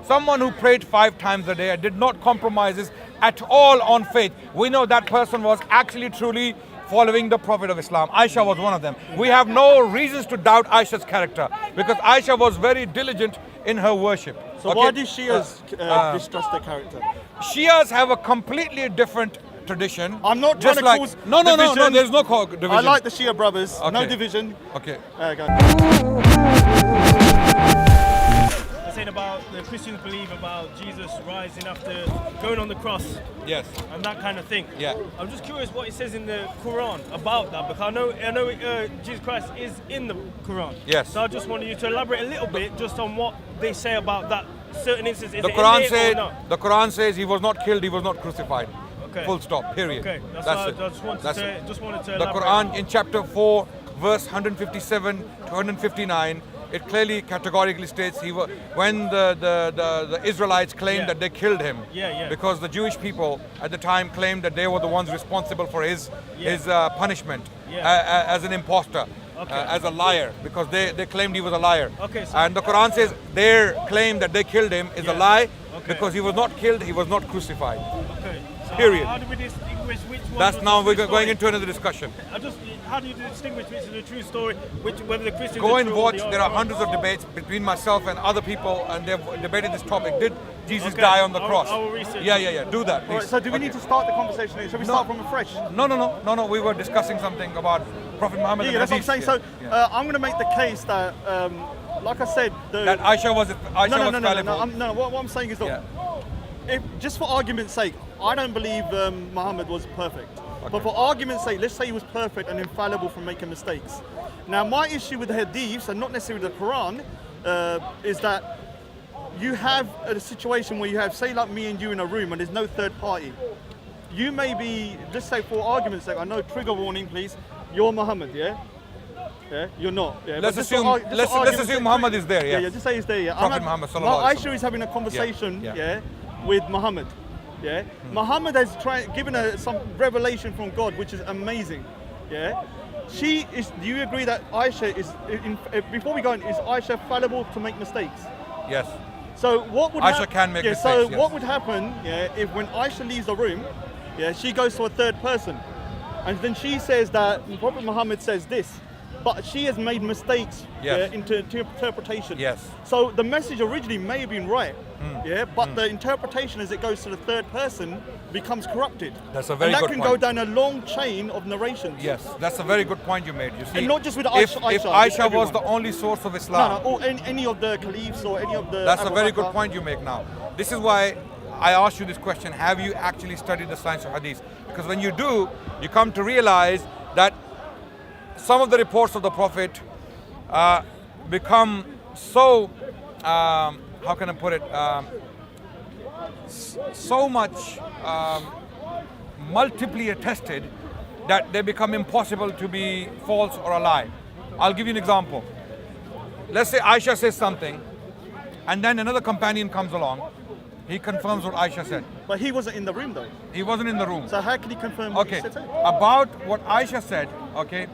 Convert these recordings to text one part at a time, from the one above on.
Someone who prayed 5 times a day and did not compromise at all on faith. We know that person was actually truly following the Prophet of Islam. Aisha was one of them. We have no reasons to doubt Aisha's character because Aisha was very diligent in her worship. So why do Shias distrust their character? Shias have a completely different tradition. I'm not trying to cause no, division. there's no division. I like the Shia brothers. Okay. No division. Okay. Go. Saying about the Christians believe about Jesus rising after going on the cross. Yes. And that kind of thing. Yeah. I'm just curious what it says in the Quran about that, because I know Jesus Christ is in the Quran. Yes. So I just wanted you to elaborate a little bit just on what they say about that certain instances. The Quran says he was not killed, he was not crucified. Okay. Full stop. Period. Okay. That's it. I just wanted to The elaborate. Quran in chapter 4, verse 157 to 159. It clearly categorically states when the Israelites claimed that they killed him because the Jewish people at the time claimed that they were the ones responsible for his punishment as an imposter, as a liar, because they claimed he was a liar. Okay, so and the Quran says their claim that they killed him is a lie because he was not killed, he was not crucified. Okay. So Period. How do we distinguish which one? That's was now the we're true going story? into another discussion. How do you distinguish which is the true story, whether the Christians Go are and true or watch. the There are other? hundreds of debates between myself and other people, and they've debated this topic. Did Jesus die on the cross? I will research. Yeah. Do that, please. All right, so do we need to start the conversation here? Shall we start from afresh? No. We were discussing something about Prophet Muhammad. Yeah, that's what I'm saying. So I'm going to make the case that, like I said, that Aisha was fallible. No. What I'm saying is that, if just for argument's sake, I don't believe Muhammad was perfect. But for argument's sake, let's say he was perfect and infallible from making mistakes. Now, my issue with the hadiths, and not necessarily the Quran, is that you have a situation where you have, say, like me and you in a room, and there's no third party. You may be, just say for argument's sake, I know, trigger warning, please. You're Muhammad, yeah? Yeah, you're not. Yeah. Let's assume Muhammad is there. Yeah. Just say he's there. Yeah. Prophet Muhammad sallallahu alaihi wasallam. Aisha is having a conversation. With Muhammad. Yeah. Muhammad has given her some revelation from God, which is amazing. Yeah. She is. Do you agree that Aisha is? Before we go on, is Aisha fallible to make mistakes? Yes. So what would Aisha can make mistakes. So what would happen? Yeah. If when Aisha leaves the room, she goes to a third person, and then she says that Prophet Muhammad says this. But she has made mistakes into interpretation. Yes. So the message originally may have been right, but the interpretation as it goes to the third person becomes corrupted. That's a very good point. And that can go down a long chain of narrations. Yes, that's a very good point you made. You see, and not just with if Aisha was everyone. the only source of Islam. Or any of the caliphs or any of the... That's a very good point you make now. This is why I asked you this question. Have you actually studied the science of hadith? Because when you do, you come to realize that some of the reports of the Prophet become so, how can I put it, so much multiply attested that they become impossible to be false or a lie. I'll give you an example. Let's say Aisha says something, and then another companion comes along. He confirms what Aisha said. But he wasn't in the room though. He wasn't in the room. So how can he confirm what he said? About what Aisha said,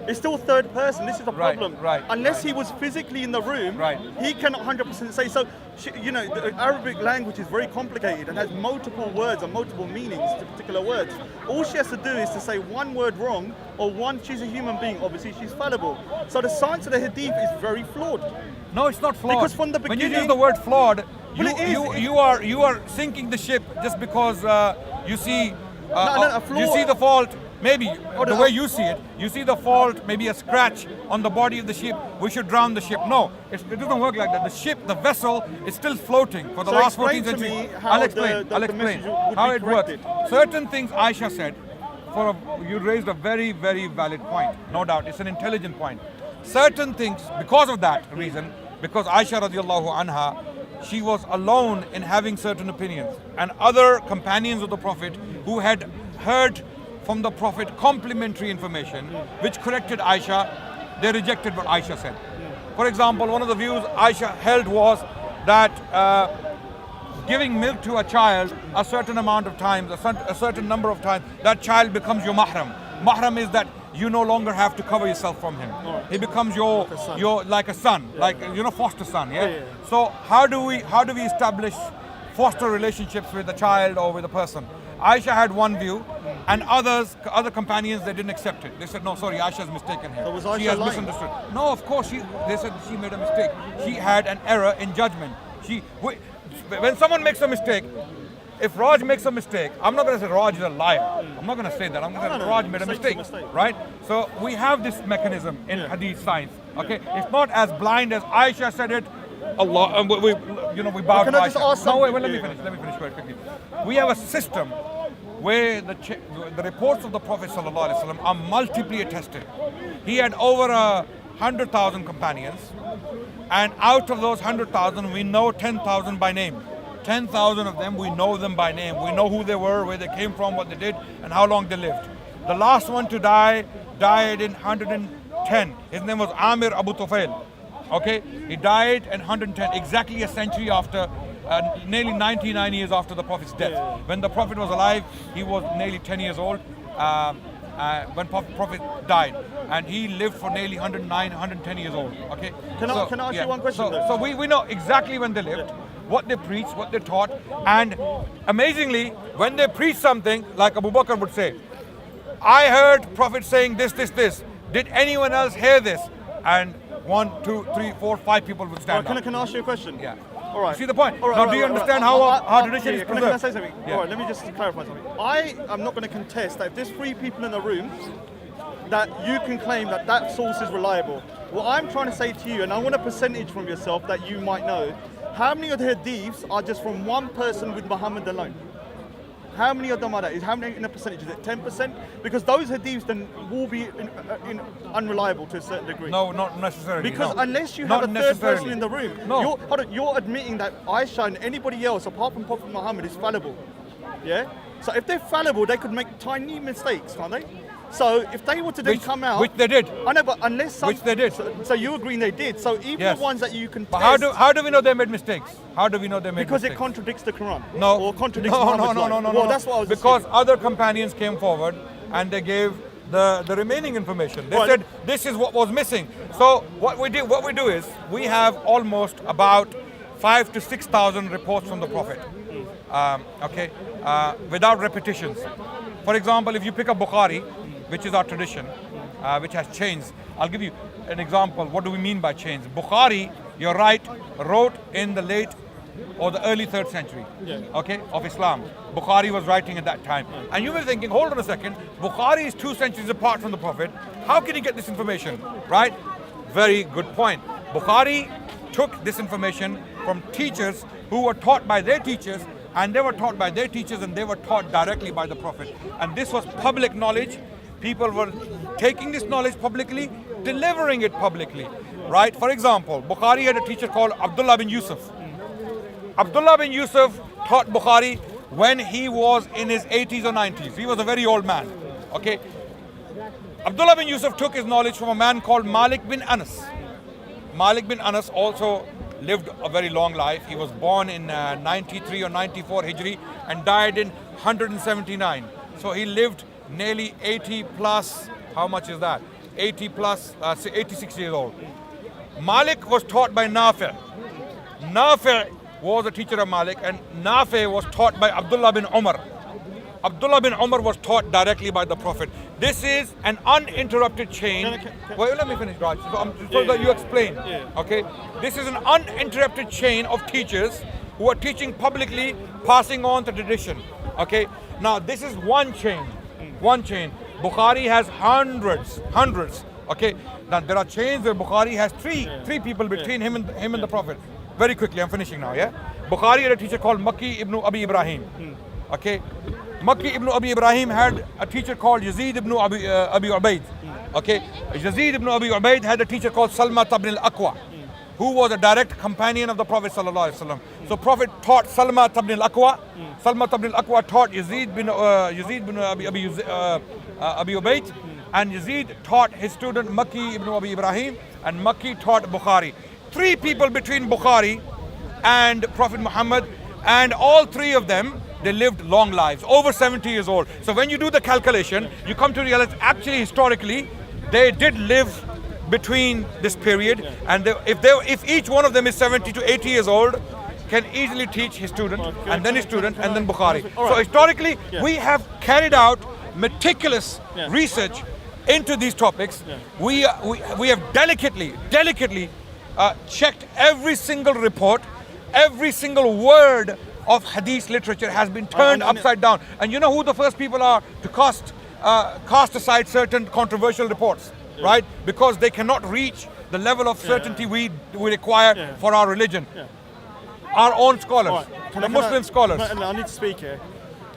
it's still third person. This is the problem. Unless right. he was physically in the room, right. he cannot 100% say. So, the Arabic language is very complicated and has multiple words and multiple meanings to particular words. All she has to do is to say one word wrong or she's a human being, obviously she's fallible. So the science of the hadith is very flawed. No, it's not flawed. Because from the beginning... When you use the word flawed, you are sinking the ship just because you see you see the fault. Maybe the way you see it, you see the fault, maybe a scratch on the body of the ship. We should drown the ship. No, it doesn't work like that. The ship, the vessel, is still floating for the last 14 centuries. I'll explain how it works. Certain things Aisha said. You raised a very, very valid point. No doubt, it's an intelligent point. Certain things, because of that reason, because Aisha radiallahu anha, she was alone in having certain opinions, and other companions of the Prophet who had heard from the Prophet complimentary information which corrected Aisha, they rejected what Aisha said. For example, one of the views Aisha held was that giving milk to a child a certain amount of times, a certain number of times, that child becomes your mahram. Mahram is that you no longer have to cover yourself from him. He becomes like a son, like foster son. Yeah. So how do we establish foster relationships with a child or with a person? Aisha had one view, and other companions, they didn't accept it. They said, no, sorry, Aisha's mistaken here. So was Aisha she has lying? misunderstood. No, of course, they said she made a mistake. She had an error in judgment. When someone makes a mistake, if Raj makes a mistake, I'm not going to say Raj is a liar. I'm not going to say that. I'm going to say Raj made a mistake, right? So we have this mechanism in hadith science. Okay, it's not as blind as Aisha said it. Allah, we bow to Aisha. No, wait, let me finish very quickly. We have a system where the reports of the Prophet ﷺ are multiply attested. He had over 100,000 companions, and out of those 100,000, we know 10,000 by name. 10,000 of them, we know them by name. We know who they were, where they came from, what they did, and how long they lived. The last one to die died in 110. His name was Amir Abu Tufail. Okay, he died in 110, exactly a century after, nearly 99 years after the Prophet's death. When the Prophet was alive, he was nearly 10 years old when Prophet died, and he lived for nearly 109, 110 years old. Okay. Can I ask you one question? So we know exactly when they lived, what they preached, what they taught, and amazingly, when they preached something, like Abu Bakr would say, I heard Prophet saying this. Did anyone else hear this? And 1, 2, 3, 4, 5 people would stand up. Can I ask you a question? Yeah. All right. See the point? Now, do you understand how tradition is preserved? Can I say something? Yeah. All right, let me just clarify something. I am not going to contest that if there's 3 people in the room, that you can claim that source is reliable. What I'm trying to say to you, and I want a percentage from yourself that you might know, how many of the hadiths are just from one person with Muhammad alone? How many of them are that? How many in a percentage? Is it 10%? Because those hadiths then will be unreliable to a certain degree. No, not necessarily. Because no. unless you Not have a third person necessarily. in the room, No. you're admitting that Aisha and anybody else apart from Prophet Muhammad is fallible. Yeah? So if they're fallible, they could make tiny mistakes, can't they? So if they were to then come out... Which they did. I know, but unless some... Which they did. So you agreeing they did. So even Yes. the ones that you can But test... how do we know they made mistakes? How do we know they made Because mistakes? it contradicts the Quran. No. Or contradicts no, Muhammad's life. no. Well, that's what I was Because assuming. other companions came forward and they gave the remaining information. They said this is what was missing. So what we do is we have almost about 5,000 to 6,000 reports from the Prophet. Without repetitions. For example, if you pick up Bukhari, which is our tradition, which has chains. I'll give you an example. What do we mean by chains? Bukhari, you're right, wrote in the late or the early 3rd century, of Islam. Bukhari was writing at that time. And you were thinking, hold on a second, Bukhari is 2 centuries apart from the Prophet. How can he get this information, right? Very good point. Bukhari took this information from teachers who were taught by their teachers, and they were taught by their teachers, and they were taught directly by the Prophet. And this was public knowledge. People were taking this knowledge publicly, delivering it publicly, right? For example, Bukhari had a teacher called Abdullah bin Yusuf. Abdullah bin Yusuf taught Bukhari when he was in his 80s or 90s. He was a very old man, okay? Abdullah bin Yusuf took his knowledge from a man called Malik bin Anas. Malik bin Anas also lived a very long life. He was born in 93 or 94 Hijri and died in 179. So he lived nearly 80 plus, how much is that? 80 plus, 86 years old. Malik was taught by Nafi. Nafi was a teacher of Malik, and Nafi was taught by Abdullah bin Umar. Abdullah bin Umar was taught directly by the Prophet. This is an uninterrupted chain. Wait, let me finish, Raj, so that you explain. Okay? This is an uninterrupted chain of teachers who are teaching publicly, passing on the tradition. Okay? Now, this is one chain. One chain. Bukhari has hundreds. Okay? Now, there are chains where Bukhari has three people between him and the Prophet. Very quickly, I'm finishing now, yeah? Bukhari had a teacher called Makki ibn Abi Ibrahim. Okay? Makki ibn Abi Ibrahim had a teacher called Yazid ibn Abi Ubaid. Okay? Yazid ibn Abi Ubaid had a teacher called Salma ibn al-Aqwa, who was a direct companion of the Prophet sallallahu alaihi wasallam. So Prophet taught Salma ibn al-Aqwa. Salma ibn al-Aqwa taught Yazid bin Abi Ubaid, and Yazid taught his student Makki ibn Abi Ibrahim, and Makki taught Bukhari. 3 people between Bukhari and Prophet Muhammad, And all three of them, they lived long lives, over 70 years old. So when you do the calculation, you come to realize actually historically, they did live between this period. And if each one of them is 70 to 80 years old, can easily teach his student, and then his student, and then Bukhari. So historically, we have carried out meticulous research into these topics. We have delicately checked every single report, every single word of hadith literature has been turned upside down. And you know who the first people are to cast aside certain controversial reports, right? Because they cannot reach the level of certainty we require for our religion. Our own scholars, the Muslim scholars. I need to speak here.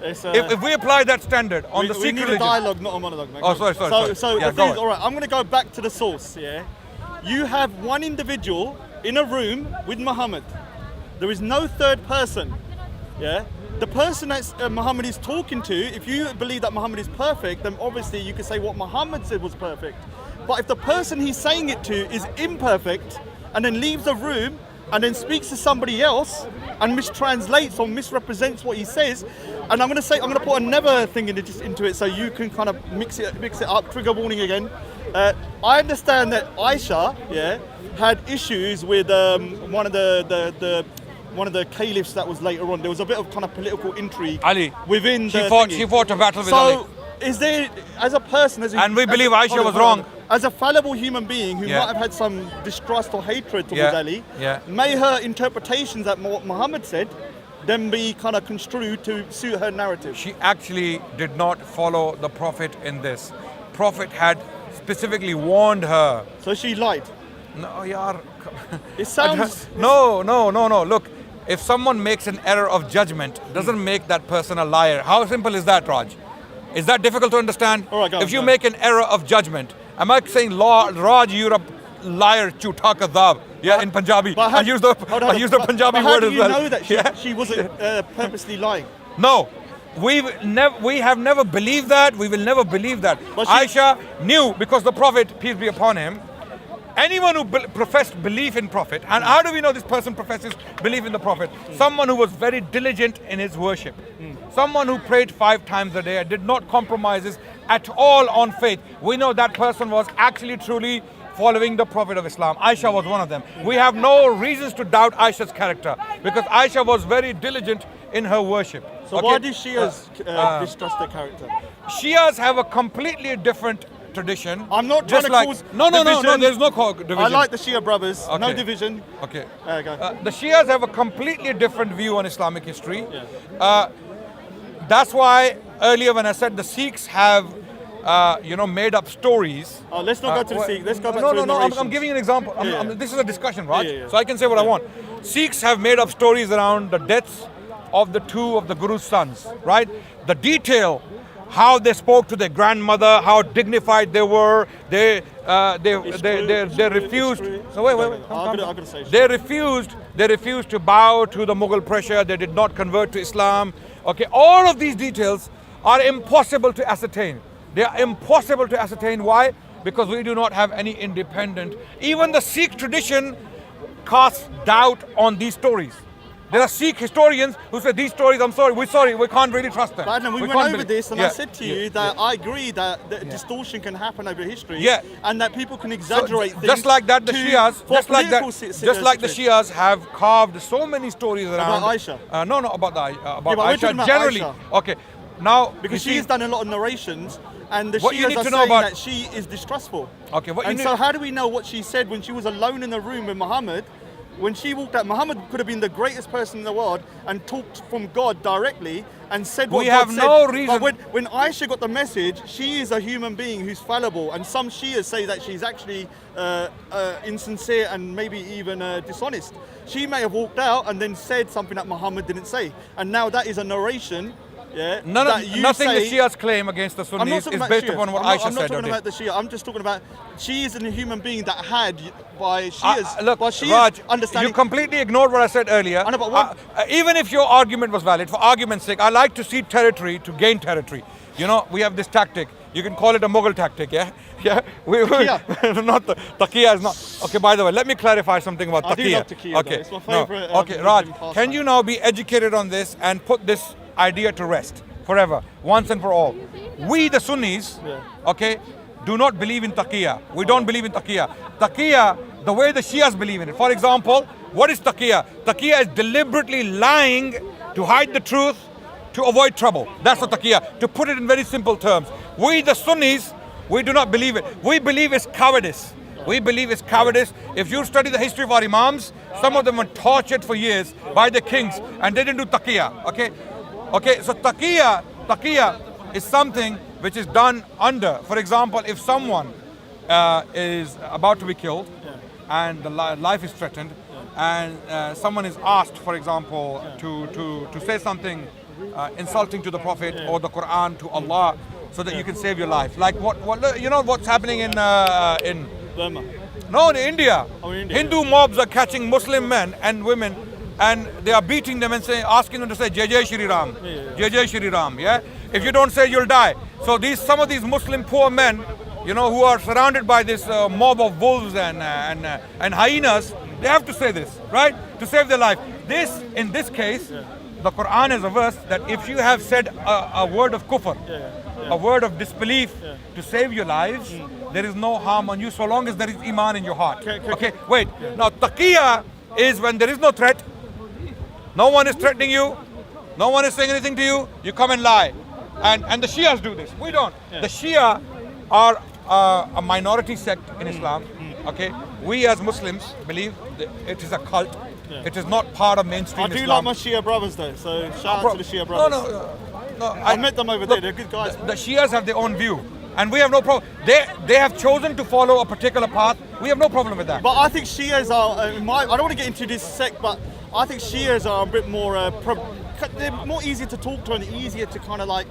If we apply that standard on the Sikh religion. We need a dialogue, not a monologue, mate. Oh, sorry. So the thing is, all right, I'm going to go back to the source, yeah? You have one individual in a room with Muhammad. There is no third person, yeah? The person that Muhammad is talking to, if you believe that Muhammad is perfect, then obviously you could say what Muhammad said was perfect. But if the person he's saying it to is imperfect and then leaves the room and then speaks to somebody else and mistranslates or misrepresents what he says, and I'm going to put another thing into it so you can kind of mix it up. Trigger warning again. I understand that Aisha, had issues with one of the caliphs that was later on. There was a bit of kind of political intrigue Ali. within She fought a battle with Ali. So, is there, as a person, and we believe Aisha was wrong. As a fallible human being who might have had some distrust or hatred towards Ali, may her interpretations that Muhammad said then be kind of construed to suit her narrative? She actually did not follow the Prophet in this. Prophet had specifically warned her. So she lied? No, yaar. It sounds... No. Look, if someone makes an error of judgment, doesn't make that person a liar. How simple is that, Raj? Is that difficult to understand? All right, if you make an error of judgment, am I saying, Raj, you're a liar, chuta kadab, in Punjabi? I use the Punjabi word as well. How do you know that she wasn't purposely lying? No. We have never believed that. We will never believe that. Aisha knew, because the Prophet, peace be upon him, anyone who professed belief in Prophet, and how do we know this person professes belief in the Prophet? Someone who was very diligent in his worship. Someone who prayed 5 times a day and did not compromise at all on faith. We know that person was actually truly following the Prophet of Islam. Aisha was one of them. We have no reasons to doubt Aisha's character because Aisha was very diligent in her worship. So why do Shias distrust their character? Shias have a completely different tradition. I'm not trying to cause No, there's no division. I like the Shia brothers. Okay. No division. Okay. Go. The Shias have a completely different view on Islamic history. That's why earlier when I said the Sikhs have made up stories. Let's not go to the Sikhs. Let's go back to the narrations. I'm giving you an example. This is a discussion, right? So I can say what I want. Sikhs have made up stories around the deaths of the 2 of the Guru's sons, right? The detail, how they spoke to their grandmother, how dignified they were. They refused. So wait. They refused to bow to the Mughal pressure. They did not convert to Islam. Okay, all of these details are impossible to ascertain. They are impossible to ascertain. Why? Because we do not have any independent. Even the Sikh tradition casts doubt on these stories. There are Sikh historians who say these stories, we can't really trust them. But Adnan, we went over this and I said to you that I agree that distortion can happen over history and that people can exaggerate things. Just like that, the Shias, just like the Shias have carved so many stories around. About Aisha? About Aisha generally. Aisha. Okay, now because she has done a lot of narrations. And the Shias are saying that she is distrustful. Okay, so how do we know what she said when she was alone in the room with Muhammad? When she walked out, Muhammad could have been the greatest person in the world and talked from God directly and said what God said. We have no reason. But when Aisha got the message, she is a human being who's fallible. And some Shias say that she's actually insincere and maybe even dishonest. She may have walked out and then said something that Muhammad didn't say. And now that is a narration. Nothing the Shias claim against the Sunnis is based upon what Aisha said. I'm not talking about the Shia. I'm just talking about she is a human being that had by Shias. Raj, you completely ignored what I said earlier. Even if your argument was valid, for argument's sake, I like to cede territory to gain territory. You know, we have this tactic. You can call it a Mughal tactic, yeah? Yeah? Taqiyya. Not the taqiyya is not. Okay, by the way, let me clarify something about I do taqiyya. love taqiyya, Okay. though. It's my favourite, Okay, Raj, Muslim pastime. can you now be educated on this and put this idea to rest forever, once and for all? We, the Sunnis, okay, do not believe in taqiyya. We don't believe in taqiyya. Taqiyya, the way the Shias believe in it. For example, what is taqiyya? Taqiyya is deliberately lying to hide the truth, to avoid trouble. That's what taqiyya. To put it in very simple terms. We, the Sunnis, we do not believe it. We believe it's cowardice. We believe it's cowardice. If you study the history of our Imams, some of them were tortured for years by the kings and they didn't do taqiyya. Okay? Okay, so taqiyya is something which is done under. For example, if someone is about to be killed and the life is threatened, and someone is asked, for example, to say something insulting to the Prophet or the Quran, to Allah, so that you can save your life. Like what you know what's happening in Burma. no, in India. Oh, in India, Hindu mobs are catching Muslim men and women, and they are beating them and asking them to say Jai Jai Shri Ram, Jai Jai Shri Ram. Yeah, if you don't say, you'll die. So some of these Muslim poor men, you know, who are surrounded by this mob of wolves and hyenas, they have to say this, right, to save their life. In this case, the Quran is a verse that if you have said a word of kufr, a word of disbelief to save your lives, there is no harm on you so long as there is iman in your heart. Okay, wait. Now, taqiyya is when there is no threat, no one is threatening you, no one is saying anything to you, you come and lie. And the Shias do this. We don't. The Shia are a minority sect in Islam. Okay, we as Muslims believe that it is a cult. It is not part of mainstream I do Islam. like my Shia brothers though, so shout out to the Shia brothers. No. I met them over there, they're good guys. The Shias have their own view, and we have no problem. They have chosen to follow a particular path. We have no problem with that. But I think Shias are, I don't want to get into this sect, but I think Shias are a bit more, they're more easier to talk to and easier to kind of like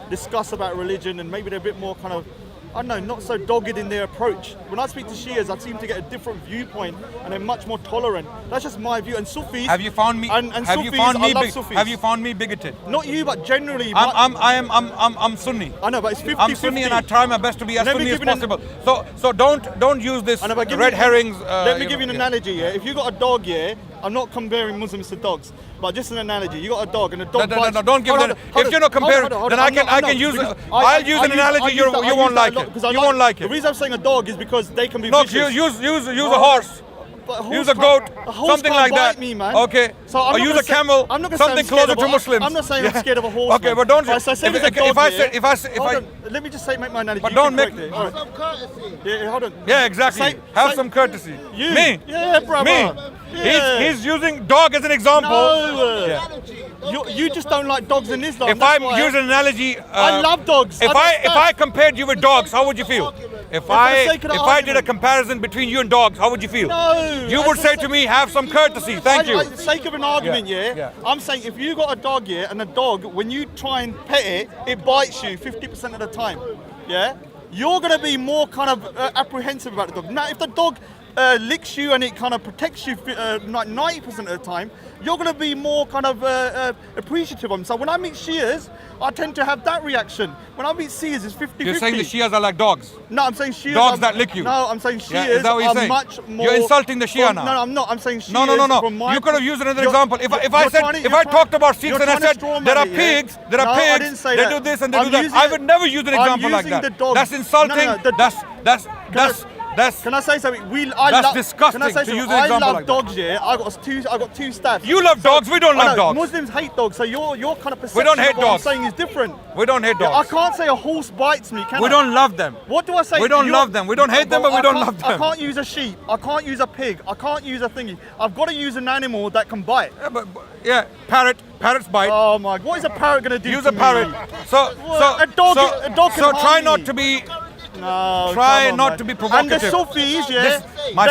discuss about religion, and maybe they're a bit more kind of, I don't know, not so dogged in their approach. When I speak to Shias, I seem to get a different viewpoint, and they're much more tolerant. That's just my view. And Sufis, have you found me? And have Sufis, you found me? I love Sufis. Have you found me bigoted? Not you, but generally. I'm Sunni. I know, but it's 50-50. I'm Sunni, and I try my best to be as Let me Sunni as give you an- possible. So don't use this I know, but give red me- herrings. Let me give you an analogy. Yeah, if you got a dog, yeah, I'm not comparing Muslims to dogs, but just an analogy. You got a dog, and a dog. No, don't give that. If you're not comparing, then I can use. I'll use an analogy. You won't like it. You won't like it. The reason I'm saying a dog is because they can be No, vicious. use a horse. But a Use horse a goat, can't- a horse something can't like that. bite me, man. Okay. So I'm or not use gonna a say- camel. I'm not gonna say something I'm scared closer of to a- Muslims. I'm not saying I'm scared of a horse. Okay, man. but don't. Right, so say there's a dog, if I yeah? said, if Hold I, on, let me just say, make my analogy. But You don't can make- correct it. All right. Yeah, hold on. yeah, exactly. Have some courtesy. You. Me. Yeah, brother. Me. Yeah. He's using dog as an example. No. Yeah. You just don't like dogs in Islam. If that's I why. use an analogy, I love dogs. If I compared you with dogs, how would you feel? If for the I sake of the did a argument. comparison between you and dogs, how would you feel? No, You that's would the say sa- to me, have some courtesy. Thank you. For the sake of an argument, Yeah. I'm saying if you got a dog, yeah, and a dog, when you try and pet it, it bites you 50% of the time, yeah? You're going to be more kind of apprehensive about the dog. Now, if the dog licks you and it kind of protects you like 90% of the time, you're going to be more kind of appreciative of them. So when I meet Shias, I tend to have that reaction. When I meet Shias, it's 50-50. You're saying the Shias are like dogs. No, I'm saying Shias. Dogs that lick you. No, I'm saying Shias Yeah, is that what you're are saying? much more. You're insulting the Shia now. No, I'm not. I'm saying Shias. No. From my You could have used another You're- example. If I you're said, trying to- if you're I trying- talked about Sikhs you're and I trying to said straw there are man it, yeah? pigs, No, I didn't say they that. do this and they I'm do that. using I the- would never use an I'm example like using that. the dog. That's insulting. No, That's Can I say something? That's disgusting Can I say to use something? an I example love like that. dogs. Yeah, I got two staff. You love dogs, we don't I love know, dogs. Muslims hate dogs, so your kind of perception We don't hate of what dogs. I'm saying is different. We don't hate I dogs. can't say a horse bites me, can I? We don't love them. What do I say? We don't love them. We don't hate them, but we I don't can't- love them. I can't use a sheep. I can't use a pig. I can't use a thingy. I've got to use an animal that can bite. Yeah, parrots bite. Oh my! What is a parrot gonna do? Use to a parrot. Me? So a dog can So try harm not me. to be. No, Try come on, not man. to be provocative. And the Sufis, yeah. My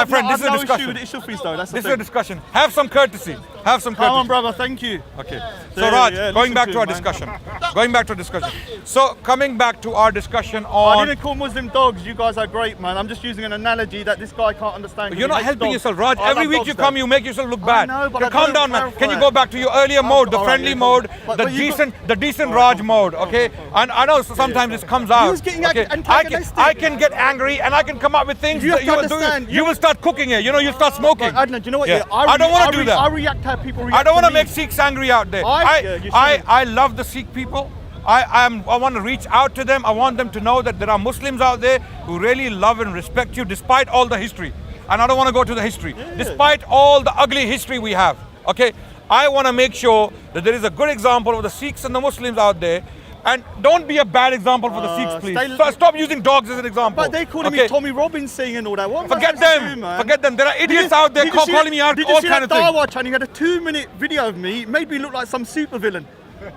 friend, this is a Sufis discussion. though. That's This is a discussion. Have some courtesy. Have some Come on, courtesy. brother. Thank you. Okay. So, So Raj, yeah, going listen back to to our him, man. discussion. Going back to discussion. So coming back to our discussion I on. didn't call Muslim dogs. You guys are great, man. I'm just using an analogy that this guy can't understand. 'cause You're he not hates helping dogs. yourself, Raj. I Every love week dogs, you though. come, you make yourself look bad. know, but You I calm don't down, man. clarify Can you it. go back to your earlier mode, the all right, friendly yeah, mode, but the you decent Raj mode, okay? And I know sometimes this comes out. was getting okay? antagonistic. I can get angry and I can come up with things You that have to will do. understand, You will start cooking it. You know, you start smoking. But Adnan, do you know what? Yeah. I don't want to do that. I react how people react. I don't want to me. make Sikhs angry out there. Yeah, you shouldn't. I love the Sikh people. I want to reach out to them. I want them to know that there are Muslims out there who really love and respect you despite all the history. And I don't want to go to the history. Despite all the ugly history we have. Okay? I want to make sure that there is a good example of the Sikhs and the Muslims out there. And don't be a bad example for the Sikhs, please. Stop using dogs as an example. But they calling me Tommy Robbins saying and all that. What am I Forget supposed to them. do, man? Forget them. There are idiots Did you- out there did you see calling me out did all you see kind of that things. Dawa channel? He had a 2-minute video of me. It made me look like some supervillain.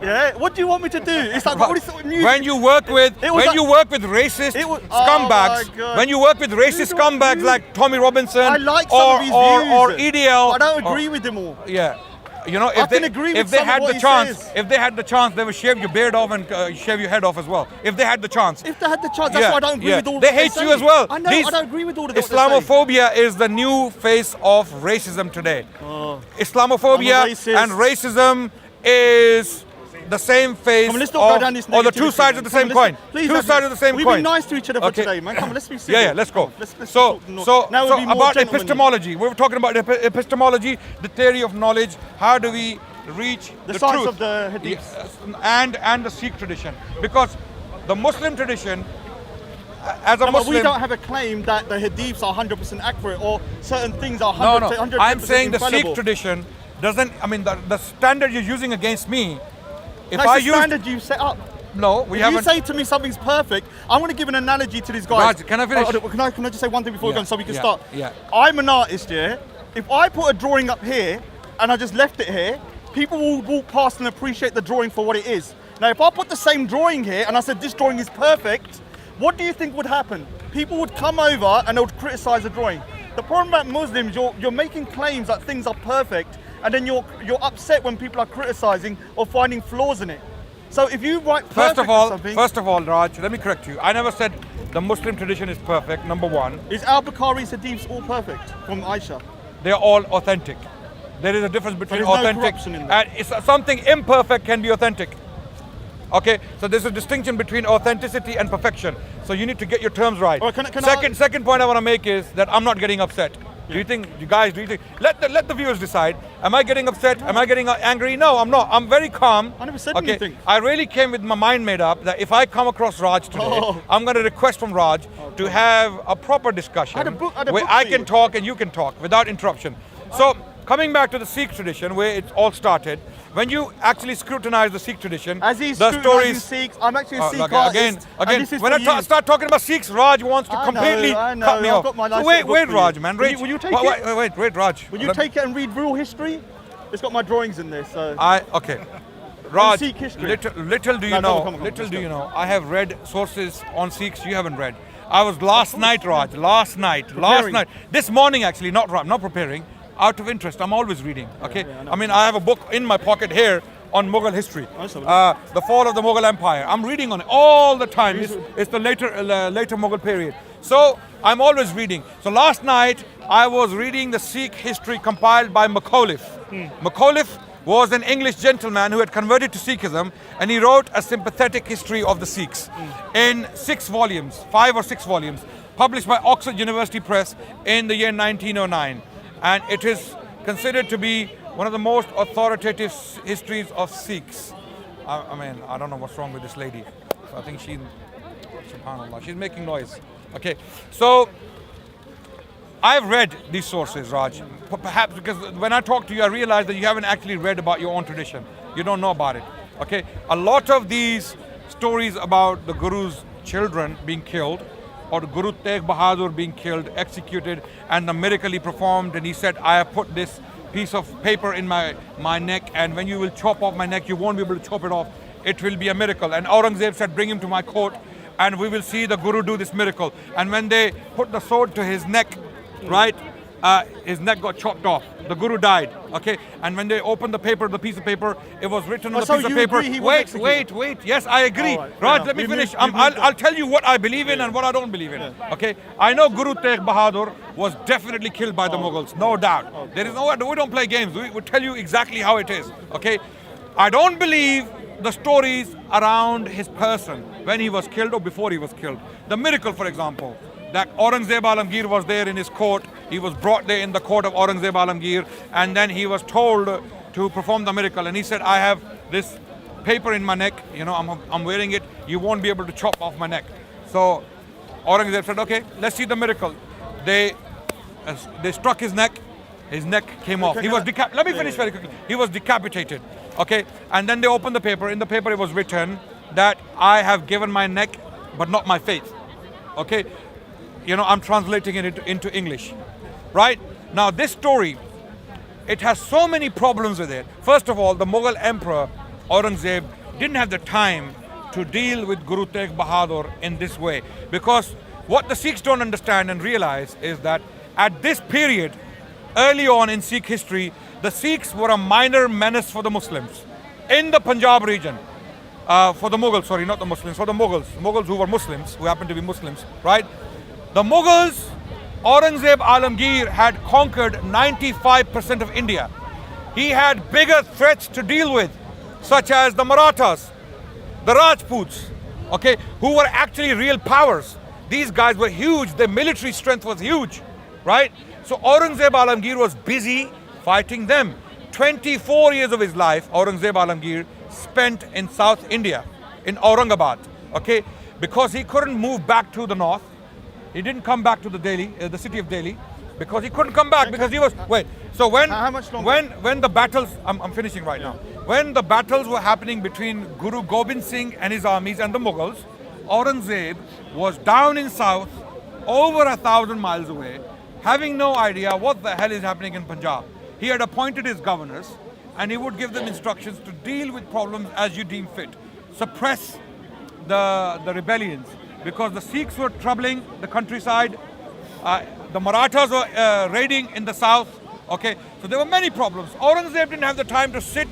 Yeah. What do you want me to do? It's like all this sort of music. When you work with It was like- you work with racist It was- scumbags, oh my God. when you work with racist scumbags like Tommy Robinson I like some or of his or, views, or EDL, but I don't or- agree with them all. yeah. You know, I if they can agree if with they some of had what the he chance, says. if they had the chance, they would shave your beard off and shave your head off as well. If they had the chance. If they had the chance, that's why I don't agree with all They what hate say. you as well. I know, These- I don't agree with all of that. Islamophobia is the new face of racism today. Islamophobia I'm a racist. and racism is the same face Come on, let's not go of, down this or the two negativity, sides man. of the Come same on, coin. please, Two Adnan, sides of the same we've coin. been nice to each other for Okay. today, man. Come on, let's be civil. Yeah, let's go. Let's so now we'll be more about gentlemanly. epistemology. We were talking about epistemology, the theory of knowledge. How do we reach The the science truth? of the hadiths. Yes, and the Sikh tradition, because the Muslim tradition, as a No, but Muslim, we don't have a claim that the hadiths are 100% accurate or certain things are 100%, no, no. 100% I'm saying the infallible. Sikh tradition doesn't. I mean, the standard you're using against me. If That's I the use standard you set up. no, we If haven't. you say to me something's perfect, I'm going to give an analogy to these guys. Raj, can I finish? Can I just say one thing before we Yeah, go so we can yeah, start? yeah. I'm an artist, yeah? If I put a drawing up here and I just left it here, people will walk past and appreciate the drawing for what it is. Now, if I put the same drawing here and I said this drawing is perfect, what do you think would happen? People would come over and they would criticize the drawing. The problem about Muslims, you're making claims that things are perfect, and then you're upset when people are criticizing or finding flaws in it. So if you write perfect First of all, Raj, let me correct you. I never said the Muslim tradition is perfect. Number one, is Al-Bukhari's hadiths all perfect from Aisha? they are all authentic. There is a difference between there's no authentic corruption in that. and something imperfect can be authentic. Okay, so there's a distinction between authenticity and perfection. So you need to get your terms right. Or can Second point I want to make is that I'm not getting upset. Do you think, you guys, let the viewers decide. Am I getting upset? Am I getting angry? No, I'm not. I'm very calm. I never said Okay, anything. I really came with my mind made up that if I come across Raj today, Oh. I'm going to request from Raj to have a proper discussion I had a book where for I you. can talk and you can talk without interruption. So coming back to the Sikh tradition where it all started, when you actually scrutinize the Sikh tradition, As he's the scrutinizing stories. Sikhs, I'm actually a Sikh Look, artist. and again, this is when for I you. start talking about Sikhs, Raj wants to I completely know, cut me I've off. got my So nice wait, little book wait, for Raj, you. man. Will you take it? Wait, Raj. Will you take it and read real history? It's got my drawings in there, so. Okay. Raj, Sikh history. little do you No, know, come on, little let's do go. you know, I have read sources on Sikhs you haven't read. I was last night, Raj, last night. This morning actually, not preparing, out of interest. I'm always reading, okay? I mean, I have a book in my pocket here on Mughal history. The fall of the Mughal Empire. I'm reading on it all the time. It's the later Mughal period. So I'm always reading. So last night I was reading the Sikh history compiled by Macauliffe. Macauliffe was an English gentleman who had converted to Sikhism, and he wrote a sympathetic history of the Sikhs in 6 volumes, 5 or 6 volumes, published by Oxford University Press in the year 1909. And it is considered to be one of the most authoritative histories of Sikhs. I mean, I don't know what's wrong with this lady. So I think subhanAllah, she's making noise. Okay, so I've read these sources, Raj. Perhaps because when I talk to you, I realize that you haven't actually read about your own tradition. You don't know about it. Okay, a lot of these stories about the Guru's children being killed, or the Guru Tegh Bahadur being killed, executed, and the miracle he performed, and he said, I have put this piece of paper in my neck, and when you will chop off my neck, you won't be able to chop it off. It will be a miracle. And Aurangzeb said, bring him to my court, and we will see the Guru do this miracle. And when they put the sword to his neck, right, his neck got chopped off. The Guru died. Okay, and when they opened the paper, the piece of paper, it was written on the so piece of you paper. agree he was executed? Wait. Yes, I agree. All right, Raj, fair let me enough. finish. We've moved I'll tell you what I believe in and what I don't believe in. Okay, I know Guru Tegh Bahadur was definitely killed by the Mughals, no doubt. There is no. We don't play games. We will tell you exactly how it is. Okay, I don't believe the stories around his person when he was killed or before he was killed. The miracle, for example, that Aurangzeb Alamgir was there in his court. He was brought there in the court of Aurangzeb Alamgir, and then he was told to perform the miracle. And he said, I have this paper in my neck, you know, I'm wearing it. You won't be able to chop off my neck. So Aurangzeb said, okay, let's see the miracle. They struck his neck came off. He was let me finish very quickly. He was decapitated. Okay, and then they opened the paper. In the paper it was written that I have given my neck but not my faith. Okay, you know, I'm translating it into English. Right? Now this story, it has so many problems with it. First of all, the Mughal emperor Aurangzeb didn't have the time to deal with Guru Tegh Bahadur in this way, because what the Sikhs don't understand and realize is that at this period, early on in Sikh history, the Sikhs were a minor menace for the Muslims in the Punjab region. For the Mughals, sorry, not the Muslims, for the Mughals who were Muslims, who happened to be Muslims, right? The Mughals, Aurangzeb Alamgir had conquered 95% of India. He had bigger threats to deal with, such as the Marathas, the Rajputs, okay, who were actually real powers. These guys were huge, their military strength was huge, right? So Aurangzeb Alamgir was busy fighting them. 24 years of his life, Aurangzeb Alamgir spent in South India, in Aurangabad, okay? Because he couldn't move back to the north. He didn't come back to the city of Delhi, because he couldn't come back because he was, so how much longer? when the battles, I'm finishing right now. When the battles were happening between Guru Gobind Singh and his armies and the Mughals, Aurangzeb was down in south, over 1,000 miles away, having no idea what the hell is happening in Punjab. He had appointed his governors, and he would give them instructions to deal with problems as you deem fit. Suppress the rebellions, because the Sikhs were troubling the countryside. The Marathas were raiding in the south. Okay, so there were many problems. Aurangzeb didn't have the time to sit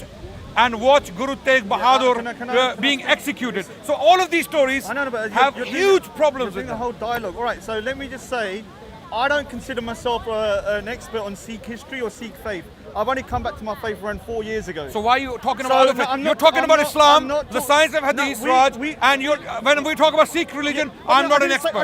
and watch Guru Tegh Bahadur being executed. So all of these stories have huge problems with the whole dialogue. All right, so let me just say, I don't consider myself an expert on Sikh history or Sikh faith. I've only come back to my faith around 4 years ago. So why are you talking about other faith? You're talking about Islam, the science of Hadith, Raj, and when we talk about Sikh religion, I'm not an expert.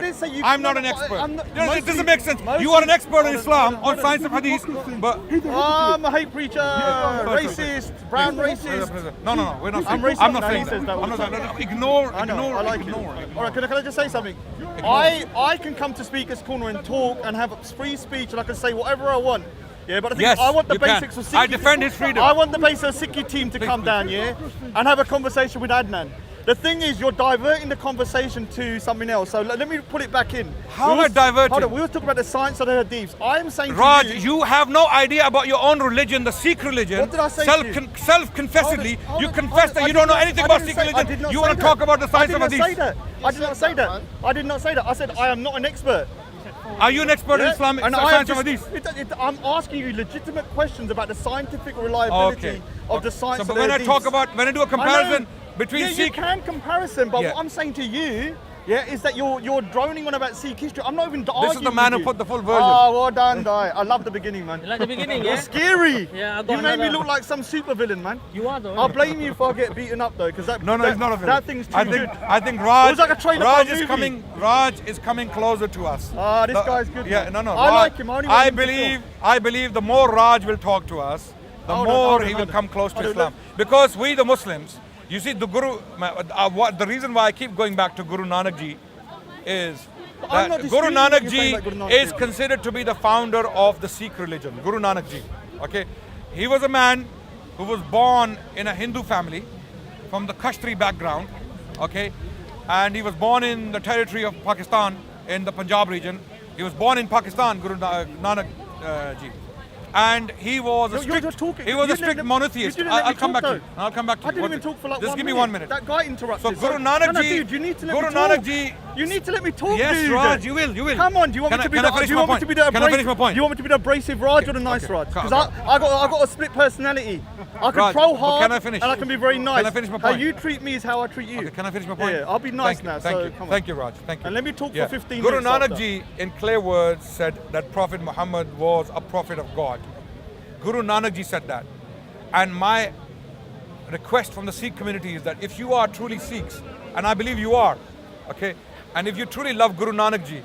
I'm not an expert. It doesn't make sense. You are an expert in Islam, on science of Hadith, but... I'm a hate preacher, racist, brown racist. No, we're not saying I'm racist. I'm not saying that. I'm not saying that. Ignore. I like it. All right, can I just say something? I can come to Speaker's Corner and talk and have free speech, and I can say whatever I want. Yeah, but I want the basics of Sikh. I defend his freedom. I want the basics of Sikh team to come down, yeah, and have a conversation with Adnan. The thing is, you're diverting the conversation to something else. So let me put it back in. How am I diverting? Hold on, we were talking about the science of the Hadiths. I'm saying Raj, to you have no idea about your own religion, the Sikh religion. What did I say to you? Self-confessedly, you confess that you don't know anything about Sikh religion. You want to talk about the science of Hadith. I did not say that. I did not say that. I said I am not an expert. Are you an expert in Islamic science of Hadith? I'm asking you legitimate questions about the scientific reliability of the science of the when Hadiths. When I do a comparison between Sikh... you can comparison, but what I'm saying to you, is that you're droning on about Sikh history. I'm not even arguing. This is the man who put the full version. Oh, well done, Dai. I love the beginning, man. You like the beginning, yeah? You're scary. Yeah, you made me look like some supervillain, man. You are, though. I'll blame you if I get beaten up, though, because No, he's not a villain. That thing's too good. I think Raj, like a trailer Raj for a is movie. coming. Raj is coming closer to us. This guy's good. Yeah, man. no. I like him. I believe the more Raj will talk to us, the more he will come close to Islam. Because we, the Muslims, you see, the Guru. The reason why I keep going back to Guru Nanak Ji is that Guru Nanak Ji is considered to be the founder of the Sikh religion. Guru Nanak Ji. Okay, he was a man who was born in a Hindu family from the Kashtri background. Okay, and he was born in the territory of Pakistan in the Punjab region. He was born in Pakistan, Guru Nanak Ji. And he was a strict monotheist. I'll come back to you. I'll come back to you. I didn't even talk for like Just 1 give me minute. 1 minute. That guy interrupted. So Guru Nanak Ji, dude, you need to let Guru me talk. Nanak Ji You need to let me talk, Yes, dude. Raj, you will. Come on, do you want me to be the finish my point? Can I finish my point? You want me to be the abrasive Raj or the nice okay. Raj? Because Okay. I got a split personality. I can Raj, throw but hard can I finish? and I can be very nice. Can I finish my How point? you treat me is how I treat you. Okay, can I finish my point? Yeah, I'll be nice Thank now. you, thank so you. come on. Thank you, Raj. Thank you. And let me talk for 15 Guru minutes Nanak after. ji, in clear words, said that Prophet Muhammad was a prophet of God. Guru Nanak ji said that. And my request from the Sikh community is that if you are truly Sikhs, and I believe you are, okay, and if you truly love Guru Nanak ji,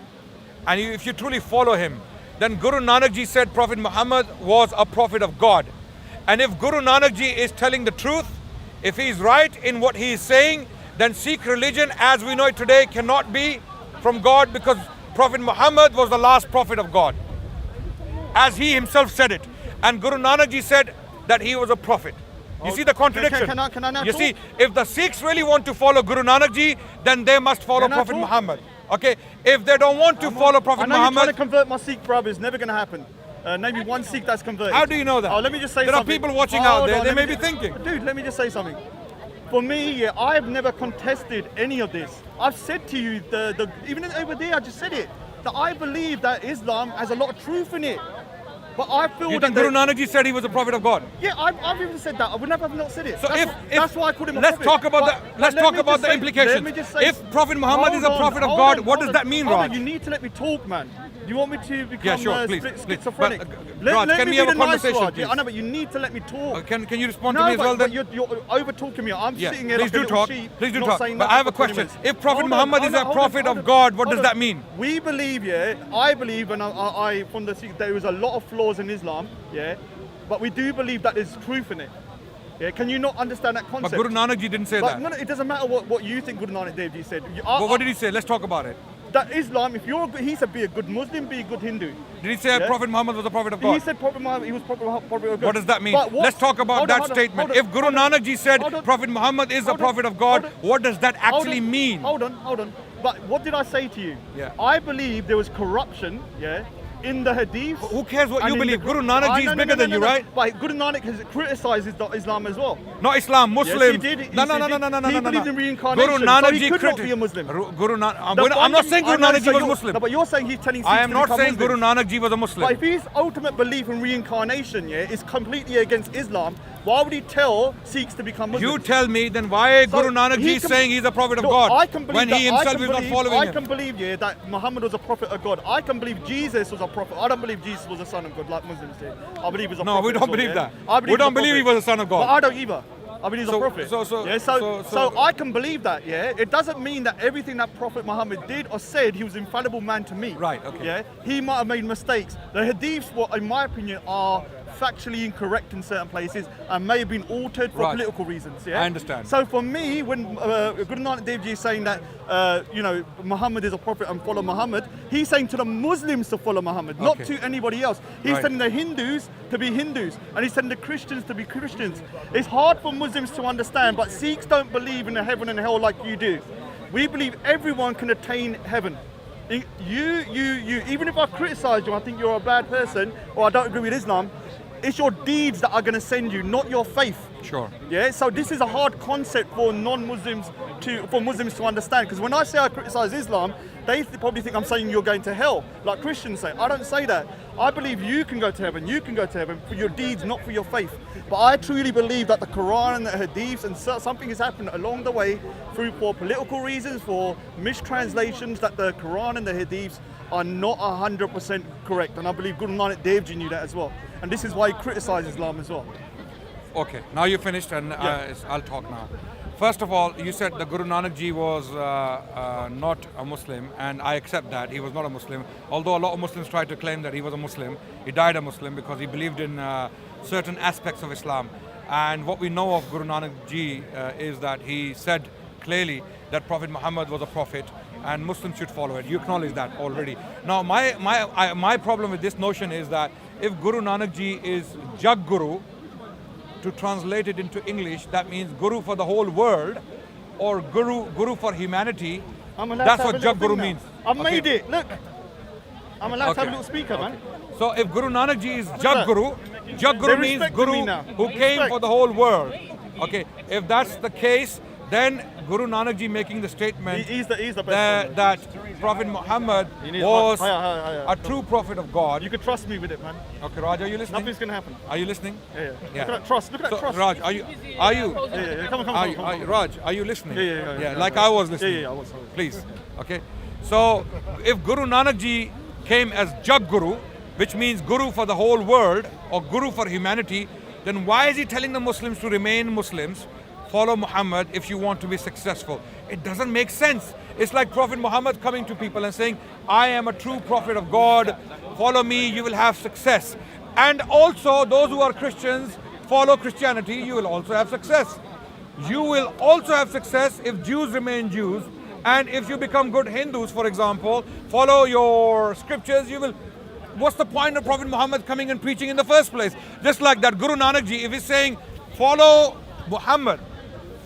and if you truly follow him, then Guru Nanak ji said Prophet Muhammad was a prophet of God. And if Guru Nanak ji is telling the truth, if he is right in what he is saying, then Sikh religion as we know it today cannot be from God, because Prophet Muhammad was the last prophet of God, as he himself said it. And Guru Nanak ji said that he was a prophet. You see the contradiction? Can I now You talk? see, if the Sikhs really want to follow Guru Nanak ji, then they must follow Can I Prophet talk? Muhammad. Okay? If they don't want to follow Prophet I know you're trying to Muhammad, convert my Sikh brothers. Never going to happen. Name me one Sikh that's converted. how do you know that? Oh, let me just say there something. are people watching Hold out there, on, they let may me be ju- thinking. Dude, let me just say something. For me, yeah, I've never contested any of this. I've said to you, even over there, I just said it, that I believe that Islam has a lot of truth in it. But I feel You that think Guru Nanak ji said he was a prophet of God? yeah, I've even said that. I would never have not said it. So That's why I called him a let's prophet. talk about But- the but let's let talk me about just the say- implications. let me just say- If Prophet Muhammad is a Hold on, prophet of hold God, on, what hold does on, that mean, hold on, Raj? You need to let me talk, man. You want me to become Yeah, sure, please, schizophrenic? But, let Raj, can me we be have a the nice conversation, Raj. Yeah, please? I know, but you need to let me talk. Can you respond No, to me as well but then? you're over talking me. I'm Yeah, sitting here please like a do little talk. sheep, Please do not talk. saying But nothing I have a for 20 question. minutes. If Prophet Hold on, Muhammad hold is on, a hold on, prophet hold of on, God, what hold does on. that mean? We believe, yeah, I believe, and I from the Sikh, there is a lot of flaws in Islam, yeah, but we do believe that there's truth in it. Yeah, can you not understand that concept? But Guru Nanak ji didn't say But that. no, it doesn't matter what you think Guru Nanak Dev Ji said. But what did he say? Let's talk about it. That Islam, if you're, he said, be a good Muslim, be a good Hindu. Did he say Yeah. Prophet Muhammad was a prophet of He God? said Prophet Muhammad, he was Prophet of God. What does that mean? But what- Let's talk about hold on, that hold on, statement. hold on, If Guru hold on, Nanak ji said hold on, Prophet Muhammad is a hold on, prophet of God, hold on. what does that Hold actually on, mean? Hold on. But what did I say to you? Yeah. I believe there was corruption, yeah, in the hadith. Who cares what and you in believe? the- Guru Nanak ji is no, bigger than you, right? But Guru Nanak has criticized Islam as well. Not Islam, Muslims. Yes, he did. He No. did. He believes in Guru reincarnation, Nanak so he ji could not be a Muslim. Guru Nanak. I'm The not Bible- saying Guru I know, Nanak ji so was you're- Muslim. No, but you're saying he's telling Sikhs I am to not become saying Muslims. Guru Nanak ji was a Muslim. But if his ultimate belief in reincarnation, yeah, is completely against Islam, why would he tell Sikhs to become Muslims? You tell me, then why So Guru Nanak he ji is can- saying he's a prophet of Look, God I can believe when that, he himself is not following I him? can believe, yeah, that Muhammad was a prophet of God. I can believe Jesus was a prophet. I don't believe Jesus was a son of God like Muslims do. I believe he was a No, prophet. we as don't well, believe yeah? that. I We he's a don't believe he prophet. was a son of God. But I don't either. I believe he's So- a prophet. so- yeah, so- so I can believe that, yeah. It doesn't mean that everything that Prophet Muhammad did or said, he was an infallible man to me. Right, okay. Yeah, he might have made mistakes. The hadiths, in my opinion, are factually incorrect in certain places and may have been altered for Right. political reasons. Yeah, I understand. So for me, when Guru Nanak Dev Ji is saying that Muhammad is a prophet and follow Muhammad, he's saying to the Muslims to follow Muhammad, not Okay. to anybody else. He's Right. telling the Hindus to be Hindus and he's telling the Christians to be Christians. It's hard for Muslims to understand, but Sikhs don't believe in a heaven and hell like you do. We believe everyone can attain heaven. You, even if I criticize you, I think you're a bad person, or I don't agree with Islam, it's your deeds that are going to send you, not your faith. Sure. Yeah, so this is a hard concept for Muslims to understand. Because when I say I criticize Islam, they probably think I'm saying you're going to hell, like Christians say. I don't say that. I believe you can go to heaven. You can go to heaven for your deeds, not for your faith. But I truly believe that the Quran and the Hadiths and something has happened along the way for political reasons, for mistranslations, that the Quran and the Hadiths are not 100% correct. And I believe Guru Nanak Dev Ji knew that as well. And this is why he criticized Islam as well. Okay, now you're finished and I'll talk now. First of all, you said that Guru Nanak ji was not a Muslim, and I accept that. He was not a Muslim. Although a lot of Muslims try to claim that he was a Muslim. He died a Muslim because he believed in certain aspects of Islam. And what we know of Guru Nanak ji is that he said clearly that Prophet Muhammad was a prophet and Muslims should follow it. You acknowledge that already. Now, my problem with this notion is that if Guru Nanak ji is Jag Guru, to translate it into English, that means Guru for the whole world, or Guru for humanity. I'm allowed That's to have what a Jag little Guru thing means. now. I've made it. Look, I'm allowed to have a little speaker, man. So if Guru Nanak ji is that? Jag Guru They means respect Guru me now. who came Respect. for the whole world. Okay, if that's the case, Then Guru Nanak ji making the statement He's the best. that Prophet Muhammad was a true prophet of God. You could trust me with it, man. Okay, Raj, are you listening? Nothing's gonna happen. Are you listening? Yeah. Yeah. Look at that trust. Look at that So, trust. Raj, are you? Yeah. Come on. Raj, are you listening? Yeah. Like I was listening. Yeah, I was. Please. Okay. So if Guru Nanak ji came as Jag Guru, which means Guru for the whole world or Guru for humanity, then why is he telling the Muslims to remain Muslims, follow Muhammad if you want to be successful? It doesn't make sense. It's like Prophet Muhammad coming to people and saying, I am a true prophet of God, follow me, you will have success. And also those who are Christians, follow Christianity, you will also have success. You will also have success if Jews remain Jews, and if you become good Hindus, for example, follow your scriptures, you will. What's the point of Prophet Muhammad coming and preaching in the first place? Just like that, Guru Nanak ji, if he's saying, follow Muhammad,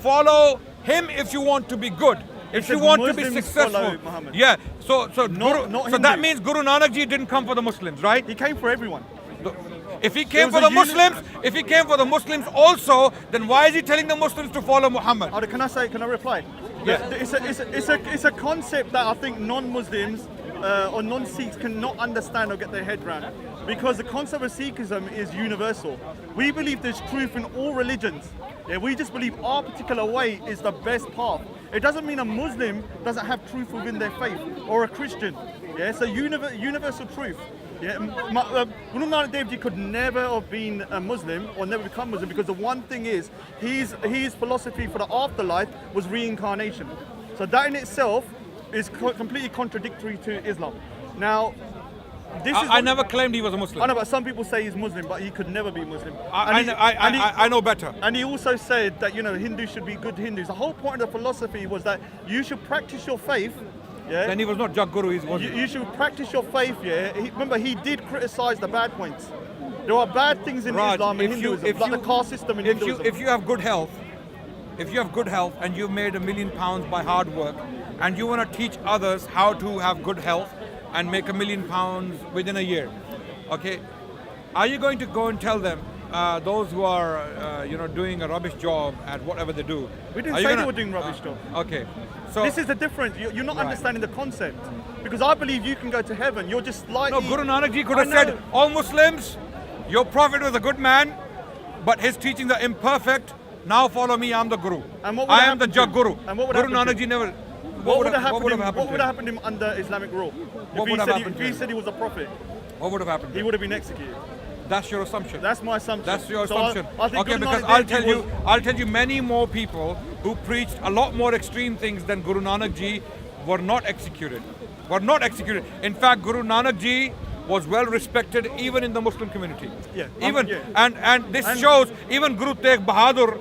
follow him if you want to be good, if you want to be Muslims successful. follow Muhammad. Yeah, so Not so that Hindus. means Guru Nanak ji didn't come for the Muslims, right? He came for everyone. If he came was for the a Muslims, if he came for the Muslims also, then why is he telling the Muslims to follow Muhammad? Can I reply? Yeah. It's a concept that I think non-Muslims or non-Sikhs cannot understand or get their head around. Because the concept of Sikhism is universal. We believe there's truth in all religions. Yeah, we just believe our particular way is the best path. It doesn't mean a Muslim doesn't have truth within their faith, or a Christian. Yeah, it's a universal truth. Yeah, Guru Nanak Dev Ji could never have been a Muslim or never become Muslim, because the one thing is, his philosophy for the afterlife was reincarnation. So that in itself is completely contradictory to Islam. Now, I never claimed he was a Muslim. I know, but some people say he's Muslim, but he could never be Muslim. I know better. And he also said that, Hindus should be good Hindus. The whole point of the philosophy was that you should practice your faith. Yeah. Then he was not Jag Guru, he was. You should practice your faith. Yeah. Remember, he did criticize the bad points. There are bad things in Raj, Islam and Hinduism, like the caste system in Hinduism. If you have good health, and you've made £1 million by hard work, and you want to teach others how to have good health and make £1 million within a year, okay? Are you going to go and tell them, those who are, doing a rubbish job at whatever they do? We didn't say they were doing rubbish job. Okay, so This is the difference. You're not understanding the concept. Because I believe you can go to heaven. You're just slightly... no, Guru Nanak ji could have said, all Muslims, your prophet was a good man, but his teachings are imperfect. Now follow me, I'm the Guru. And what would I am the happen to Jag him? Guru. And what would Guru happen to Nanak ji him? never. What would have happened to happened him under Islamic rule? What would have happened to If he him? said he was a prophet, What would have happened? he would have been executed. That's your assumption. That's my assumption. That's your So assumption. I think Okay, Guru because Nanak Dev Ji I'll tell you many more people who preached a lot more extreme things than Guru Nanak ji were not executed. In fact, Guru Nanak ji was well respected even in the Muslim community. Yeah. Even Yeah. and this shows even Guru Tegh Bahadur,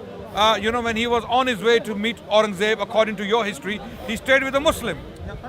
when he was on his way to meet Aurangzeb, according to your history, he stayed with a Muslim.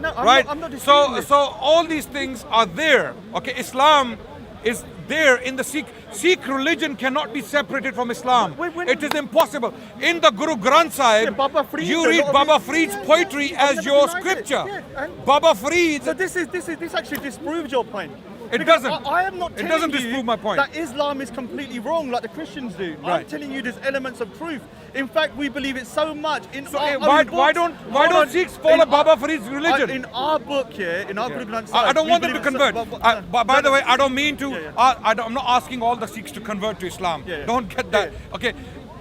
Right? I'm not disputing this. So all these things are there. Okay, Islam is there in the Sikh religion cannot be separated from Islam. It is impossible. In the Guru Granth Sahib, Baba Farid, you a read lot of Baba his- Farid's yeah, poetry yeah, I've as never your denied it. scripture. Yeah, and- Baba Farid. So this actually disproves your point. It Because doesn't. I am not It telling doesn't you disprove my point. that Islam is completely wrong like the Christians do. I'm Right. telling you there's elements of truth. In fact, we believe it so much in So, our why own books. don't Hold on. Sikhs follow In Baba our- Farid's religion? In our book here, in our Guru Granth I Sahib, don't we want them to believe convert. it's- By the way, I don't mean to. Yeah. I'm not asking all the Sikhs to convert to Islam. Yeah. Don't get that. Okay.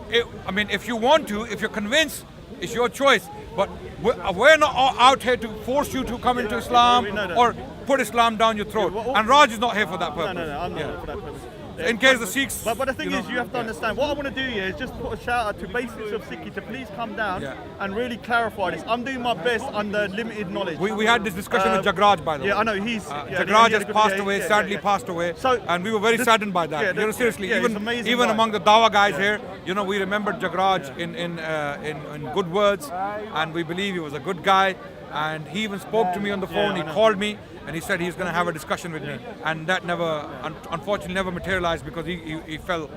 If you want to, if you're convinced, it's your choice. But we're not out here to force you to come into Islam we know that. or put Islam down your throat. well, And Raj is not here for that purpose. No, I'm not Yeah. for that purpose. In case the Sikhs. But the thing is, you have to understand. What I want to do here is just put a shout out to basics of Sikhi to please come down Yeah. and really clarify this. I'm doing my best under limited knowledge. We had this discussion with Jagraj, by the way. Yeah, I know he's. Jagraj has passed away, sadly passed away, So, and we were very this- saddened by that. yeah, Seriously, yeah, he's even amazing even guy. among the Dawa guys here, we remembered Jagraj in good words, and we believe he was a good guy. And he even spoke to me on the phone. I He know. called me, and he said he's going to have a discussion with me, and that never, unfortunately, never materialized because he fell.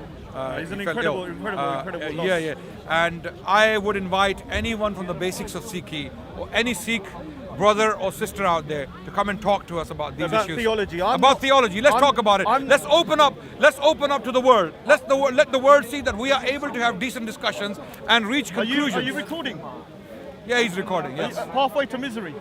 He's an he fell incredible loss. Yeah. And I would invite anyone from the basics of Sikhi or any Sikh brother or sister out there to come and talk to us about these About issues. theology. Theology. Let's talk about it. I'm- Let's open up to the world. Let the world see that we are able to have decent discussions and reach conclusions. Are you recording? Yeah, he's recording. Yes. Pathway to Misery.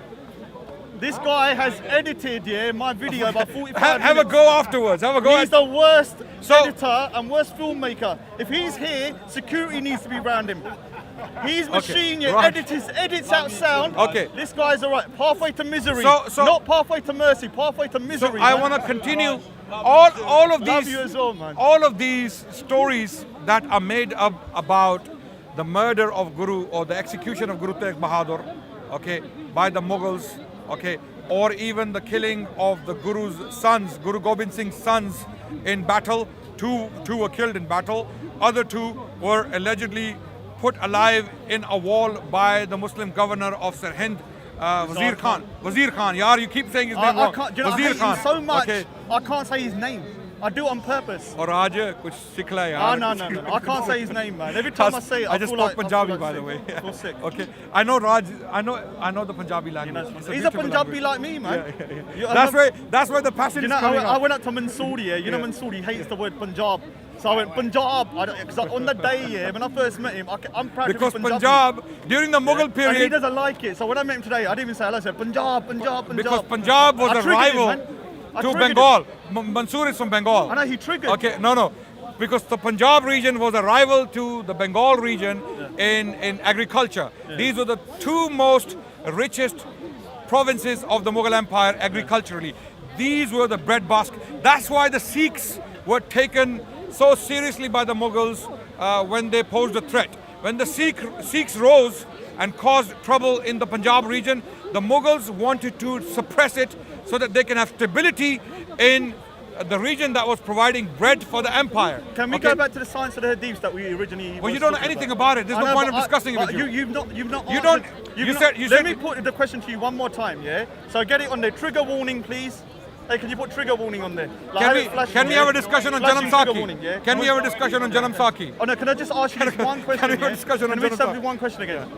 This guy has edited my video about 45 Have a minutes. go afterwards. Have a go. He's the worst So- editor and worst filmmaker. If he's here, security needs to be around him. He's machine, right. edits out sound. Okay. This guy's all right. Pathway to Misery. So- not Pathway to Mercy, Pathway to So Misery. I man. want to continue all of Love these you as well, man. all of these stories that are made up about the murder of Guru or the execution of Guru Tegh Bahadur, okay, by the Mughals, okay, or even the killing of the Guru's sons, Guru Gobind Singh's sons in battle. Two were killed in battle. Other two were allegedly put alive in a wall by the Muslim governor of Sirhind, Wazir Khan. Wazir Khan, yaar, you keep saying his name I wrong. can't, you know, I Wazir hate Khan. him so much, Okay. I can't say his name. I do it on purpose. Or Raj, kuch sikh la yaar. No. I can't say his name, man. Every time I say it, I just feel spoke like, Punjabi, I feel by like the way. sick. I feel sick. Okay, I know Raj. I know the Punjabi language. It's He's a beautiful Punjabi language. like me, man. Yeah. Yeah. That's where the passion You is know, coming I out. went up to Mansoor, You know, Mansoor, he hates the word Punjab. So I went, Punjab. Because on the day, when I first met him, I'm proud Because to be Punjabi. Punjab, during the Mughal And he period, doesn't like it. So when I met him today, I didn't even say hello. I said, Punjab. because Punjab was I a triggered him, rival man. I to triggered Bengal. Mansoor is from Bengal. I know, he triggered. Okay, no. Because the Punjab region was a rival to the Bengal region in agriculture. These were the two most richest provinces of the Mughal Empire agriculturally. These were the breadbasket. That's why the Sikhs were taken so seriously by the Mughals when they posed a threat. When the Sikhs rose and caused trouble in the Punjab region, the Mughals wanted to suppress it so that they can have stability in the region that was providing bread for the empire. Can we Okay? go back to the science of the hadiths that we originally? Well, you was don't know talking anything about it. There's I no know, point of but discussing it but with you. You've not. You answered- don't- you've you not- said- you Let said- me put the question to you one more time. Yeah. So get it on there. Trigger warning, please. Hey, can you put trigger warning on there? Like, have it flashing, Can we yeah? have a discussion on Flashing Janam trigger warning, Saki? yeah? Can we have a discussion on Janam Saki? Oh no, can I just ask you this one question? we have a yeah? discussion on Can we Janam just have Saki? one question again?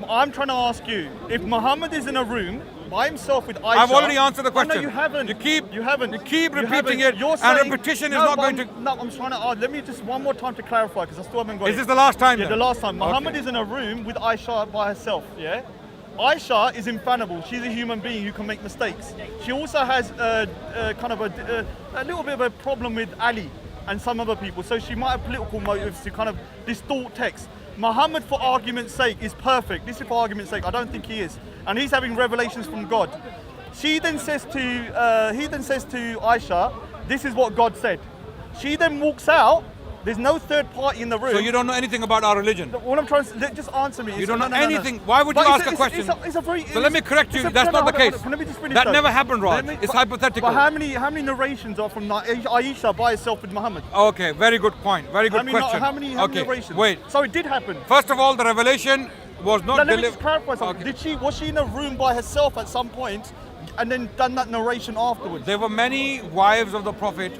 I'm trying to ask you, if Muhammad is in a room by himself with Aisha... I've already answered the question. Oh, no, you haven't. You haven't. keep You repeating haven't. it, You're and saying, repetition is no, not but going I'm- to... No, I'm trying to ask. Let me just one more time to clarify, because I still haven't got it. Is this the last time Yeah, then? the last time. Muhammad Okay. is in a room with Aisha by herself, yeah? Aisha is infallible. She's a human being who can make mistakes. She also has kind of a little bit of a problem with Ali and some other people. So she might have political motives to kind of distort text. Muhammad, for argument's sake, is perfect. This is for argument's sake. I don't think he is. And he's having revelations from God. He then says to Aisha, this is what God said. She then walks out. There's no third party in the room. So you don't know anything about our religion? What I'm trying to just answer me. You It's- don't know no, no, no, no. anything. Why would you But ask a question? It's a very, So let me correct you. it's a- That's no, not the hold on, case. Can we just finish That though? never happened, Raj. Let me- It's hypothetical. But how many narrations are from Aisha by herself with Muhammad? Okay, very good point. Very good question. How many okay, narrations? wait. So it did happen. First of all, the revelation was not Now, let me delivered. just clarify something. Okay. Was she in a room by herself at some point and then done that narration afterwards? There were many wives of the Prophet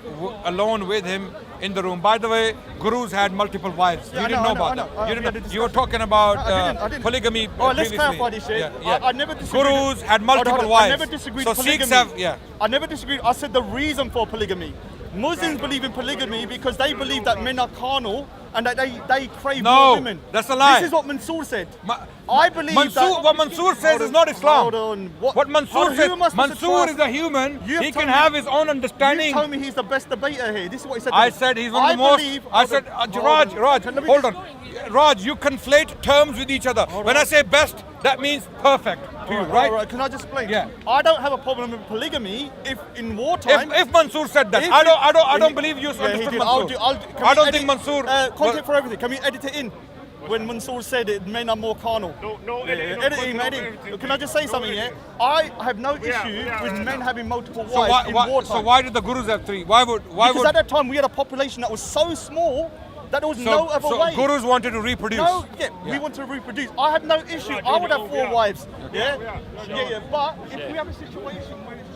alone with him in the room. By the way, gurus had multiple wives. Yeah, You I didn't know, know about I know. that. You, We had a didn't, you were discussion. talking about I didn't. polygamy. Oh, let's previously. clarify this shit. Yeah, yeah. I never disagreed. Gurus had multiple Hold on. wives. I never disagreed So with polygamy. Sikhs have, yeah. I never disagreed. I said the reason for polygamy. Muslims believe in polygamy because they believe that men are carnal and that they crave No, more women. that's a lie. This is what Mansoor said. Ma- I believe that... what Mansoor says Hold is on, not Islam. Hold on. What Mansoor hold on, says, who am I supposed to Mansoor trust? is a human. You have He told can me- have his own You understanding. told me he's the best debater here. This is what he said. to I me. said he's one of the most. believe- I said, hold on, Raj, hold on. Let me hold just- on. Raj, you conflate terms with each other. When I say best, that means perfect to you, right? All right. Can I just explain? Yeah. I don't have a problem with polygamy if in wartime... If Mansoor said that, If I don't he- believe you Yeah, he understood did. Mansoor. Can I we don't edit- think Mansoor. content for everything. Can we edit it in? When Mansoor said it, men are more carnal. No, Editing. Can I just say something? Yeah, I have no issue with men having multiple So wives in wartime. so why did the Gurus have three? Because at that time we had a population that was so small that there was no other way. Gurus wanted to reproduce. No, we want to reproduce. I had no issue. I would have 4 wives. Yeah. But if we have a situation where it's